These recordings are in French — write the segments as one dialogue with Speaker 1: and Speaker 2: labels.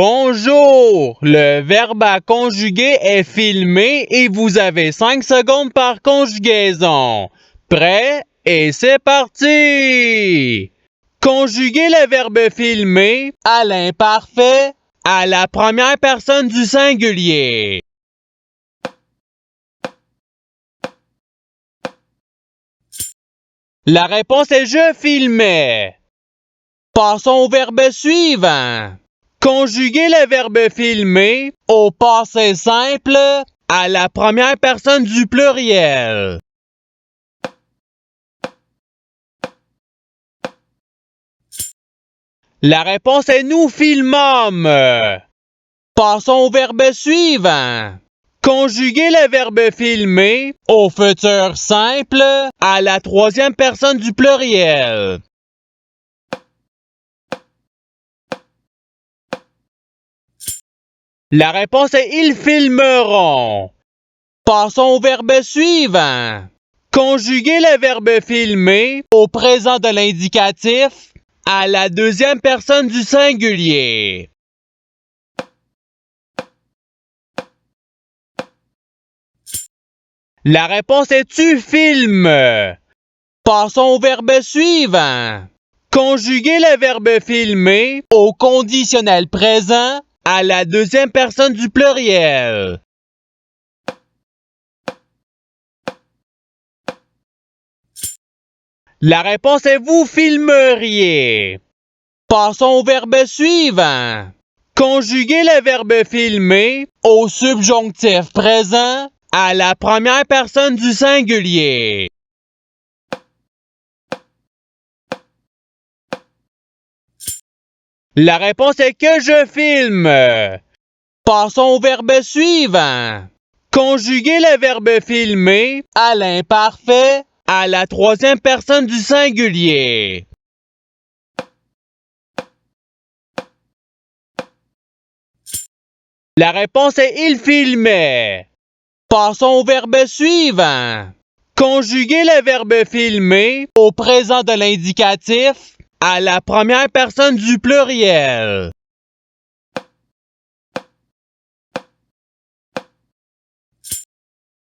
Speaker 1: Bonjour! Le verbe à conjuguer est filmé et vous avez 5 secondes par conjugaison. Prêt? Et c'est parti! Conjuguez le verbe filmé à l'imparfait à la première personne du singulier. La réponse est je filmais. Passons au verbe suivant. Conjuguez le verbe filmer au passé simple à la première personne du pluriel. La réponse est nous filmâmes. Passons au verbe suivant. Conjuguez le verbe filmer au futur simple à la troisième personne du pluriel. La réponse est ils filmeront. Passons au verbe suivant. Conjuguez le verbe filmer au présent de l'indicatif à la deuxième personne du singulier. La réponse est tu filmes. Passons au verbe suivant. Conjuguez le verbe filmer au conditionnel présent à la deuxième personne du pluriel. La réponse est vous filmeriez. Passons au verbe suivant. Conjuguez le verbe filmer au subjonctif présent à la première personne du singulier. La réponse est que je filme. Passons au verbe suivant. Conjuguez le verbe filmer à l'imparfait à la troisième personne du singulier. La réponse est il filmait. Passons au verbe suivant. Conjuguez le verbe filmer au présent de l'indicatif à la première personne du pluriel.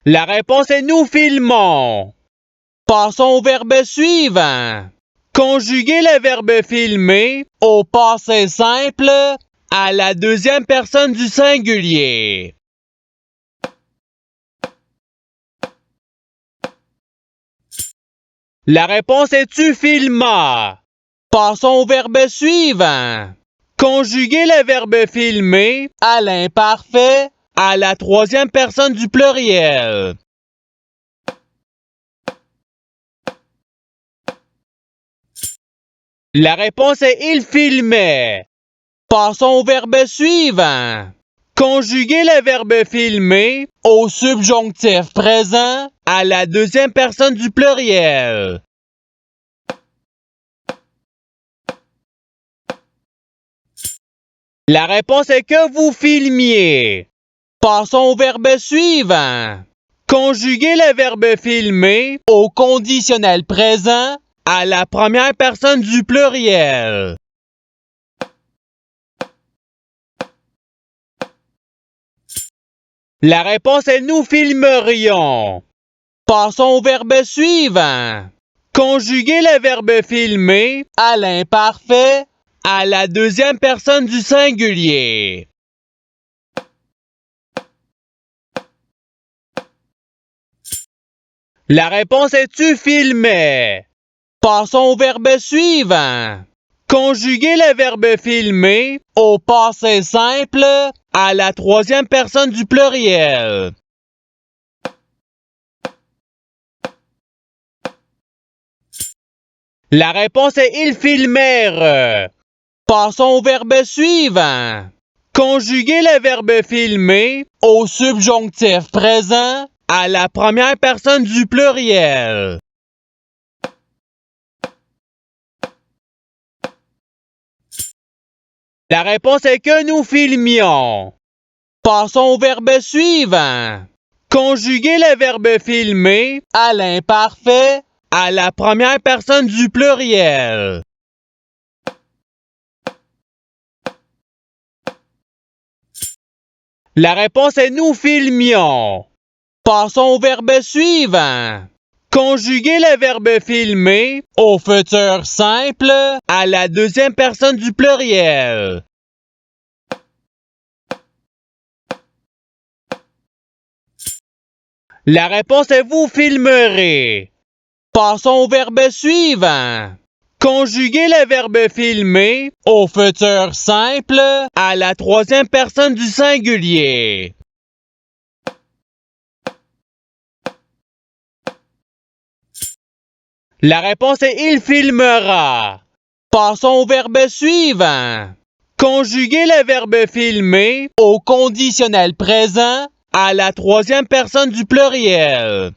Speaker 1: La réponse est nous filmons. Passons au verbe suivant. Conjuguez le verbe filmer au passé simple à la deuxième personne du singulier. La réponse est tu filmas. Passons au verbe suivant. Conjuguez le verbe filmer à l'imparfait à la troisième personne du pluriel. La réponse est il filmait. Passons au verbe suivant. Conjuguez le verbe filmer au subjonctif présent à la deuxième personne du pluriel. La réponse est que vous filmiez. Passons au verbe suivant. Conjuguez le verbe filmer au conditionnel présent à la première personne du pluriel. La réponse est nous filmerions. Passons au verbe suivant. Conjuguez le verbe filmer à l'imparfait à la deuxième personne du singulier. La réponse est tu filmais. Passons au verbe suivant. Conjuguez le verbe filmer au passé simple à la troisième personne du pluriel. La réponse est ils filmèrent. Passons au verbe suivant. Conjuguez le verbe filmer au subjonctif présent à la première personne du pluriel. La réponse est que nous filmions. Passons au verbe suivant. Conjuguez le verbe filmer à l'imparfait à la première personne du pluriel. La réponse est nous filmions. Passons au verbe suivant. Conjuguez le verbe filmer au futur simple à la deuxième personne du pluriel. La réponse est vous filmerez. Passons au verbe suivant. Conjuguez le verbe filmer au futur simple à la troisième personne du singulier. La réponse est il filmera. Passons au verbe suivant. Conjuguez le verbe filmer au conditionnel présent à la troisième personne du pluriel.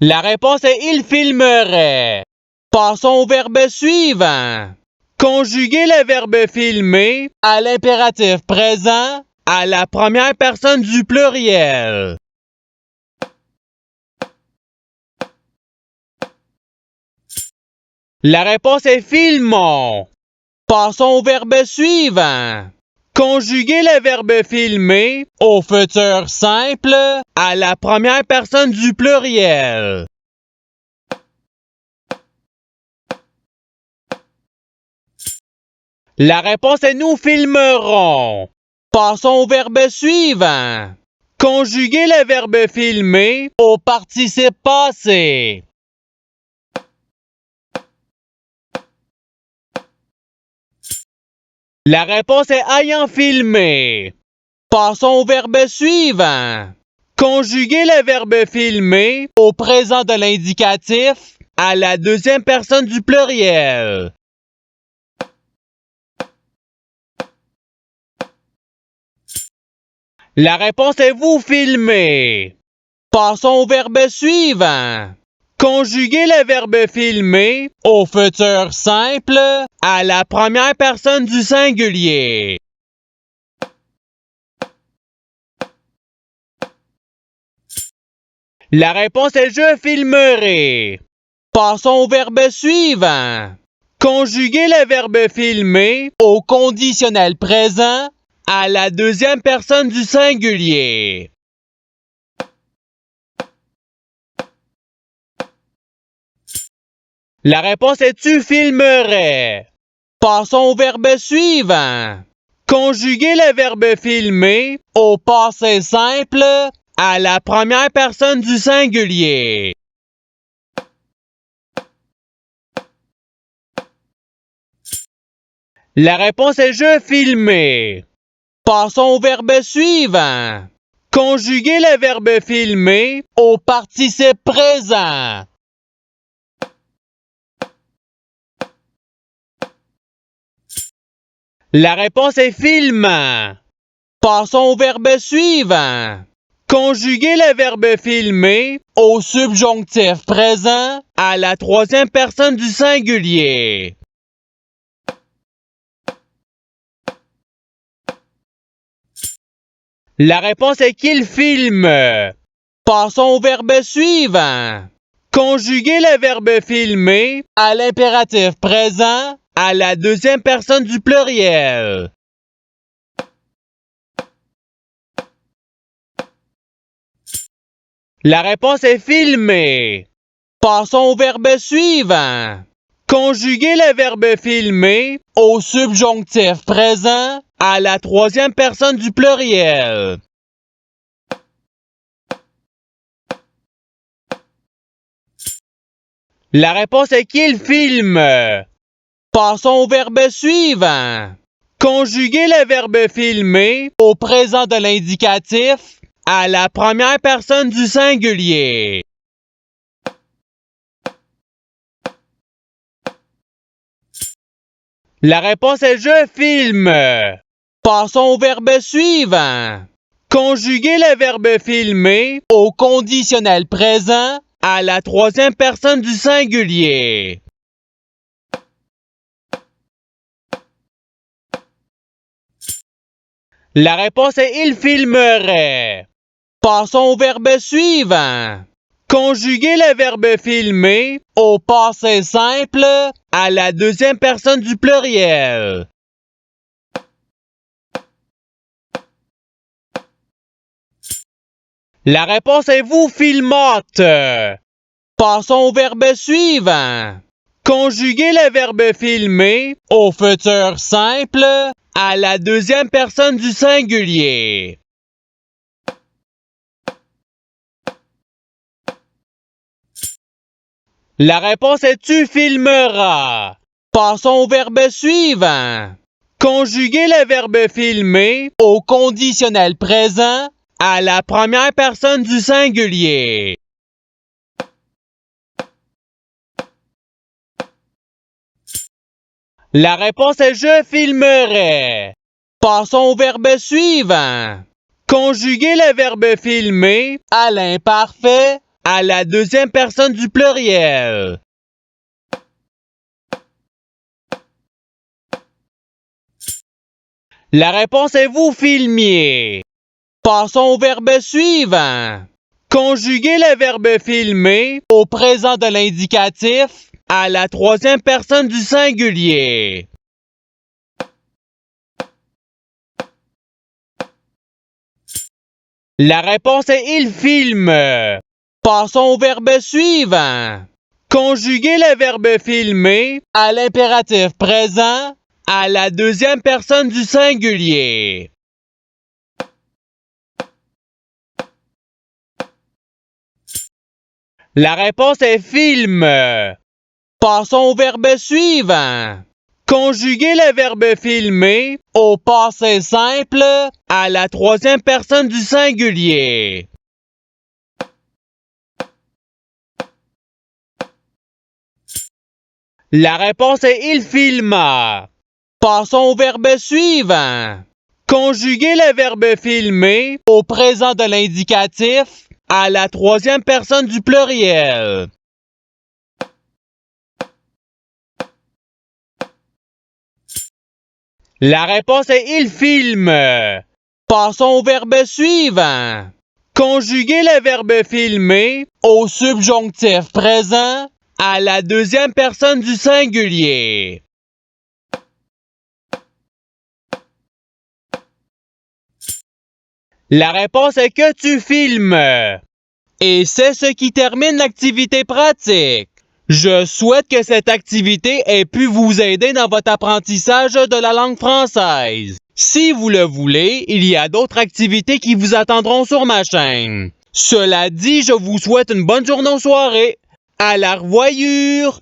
Speaker 1: La réponse est il filmerait. Passons au verbe suivant. Conjuguez le verbe filmer à l'impératif présent à la première personne du pluriel. La réponse est filmons. Passons au verbe suivant. Conjuguez le verbe filmer au futur simple à la première personne du pluriel. La réponse est nous filmerons. Passons au verbe suivant. Conjuguez le verbe filmer au participe passé. La réponse est ayant filmé. Passons au verbe suivant. Conjuguez le verbe filmer au présent de l'indicatif à la deuxième personne du pluriel. La réponse est vous filmer. Passons au verbe suivant. Conjuguez le verbe filmer au futur simple à la première personne du singulier. La réponse est je filmerai. Passons au verbe suivant. Conjuguez le verbe filmer au conditionnel présent à la deuxième personne du singulier. La réponse est tu filmerais. Passons au verbe suivant. Conjuguez le verbe filmer au passé simple à la première personne du singulier. La réponse est je filmer. Passons au verbe suivant. Conjuguez le verbe filmer au participe présent. La réponse est filmant. Passons au verbe suivant. Conjuguez le verbe filmer au subjonctif présent à la troisième personne du singulier. La réponse est qu'il filme. Passons au verbe suivant. Conjuguez le verbe filmer à l'impératif présent à la deuxième personne du pluriel. La réponse est filmer. Passons au verbe suivant. Conjuguez le verbe filmer au subjonctif présent à la troisième personne du pluriel. La réponse est qu'il filme. Passons au verbe suivant. Conjuguez le verbe filmer au présent de l'indicatif à la première personne du singulier. La réponse est je filme. Passons au verbe suivant. Conjuguez le verbe filmer au conditionnel présent à la troisième personne du singulier. La réponse est il filmerait. Passons au verbe suivant. Conjuguez le verbe filmer au passé simple à la deuxième personne du pluriel. La réponse est vous filmâtes. Passons au verbe suivant. Conjuguez le verbe filmer au futur simple à la deuxième personne du singulier. La réponse est tu filmeras. Passons au verbe suivant. Conjuguez le verbe filmer au conditionnel présent à la première personne du singulier. La réponse est je filmerai. Passons au verbe suivant. Conjuguez le verbe filmer à l'imparfait à la deuxième personne du pluriel. La réponse est vous filmiez. Passons au verbe suivant. Conjuguez le verbe filmer au présent de l'indicatif à la troisième personne du singulier. La réponse est il filme. Passons au verbe suivant. Conjuguez le verbe filmer à l'impératif présent à la deuxième personne du singulier. La réponse est film. Passons au verbe suivant. Conjuguez le verbe filmer au passé simple à la troisième personne du singulier. La réponse est il filma. Passons au verbe suivant. Conjuguez le verbe filmer au présent de l'indicatif à la troisième personne du pluriel. La réponse est il filme. Passons au verbe suivant. Conjuguez le verbe filmer au subjonctif présent à la deuxième personne du singulier. La réponse est que tu filmes. Et c'est ce qui termine l'activité pratique. Je souhaite que cette activité ait pu vous aider dans votre apprentissage de la langue française. Si vous le voulez, il y a d'autres activités qui vous attendront sur ma chaîne. Cela dit, je vous souhaite une bonne journée ou soirée. À la revoyure!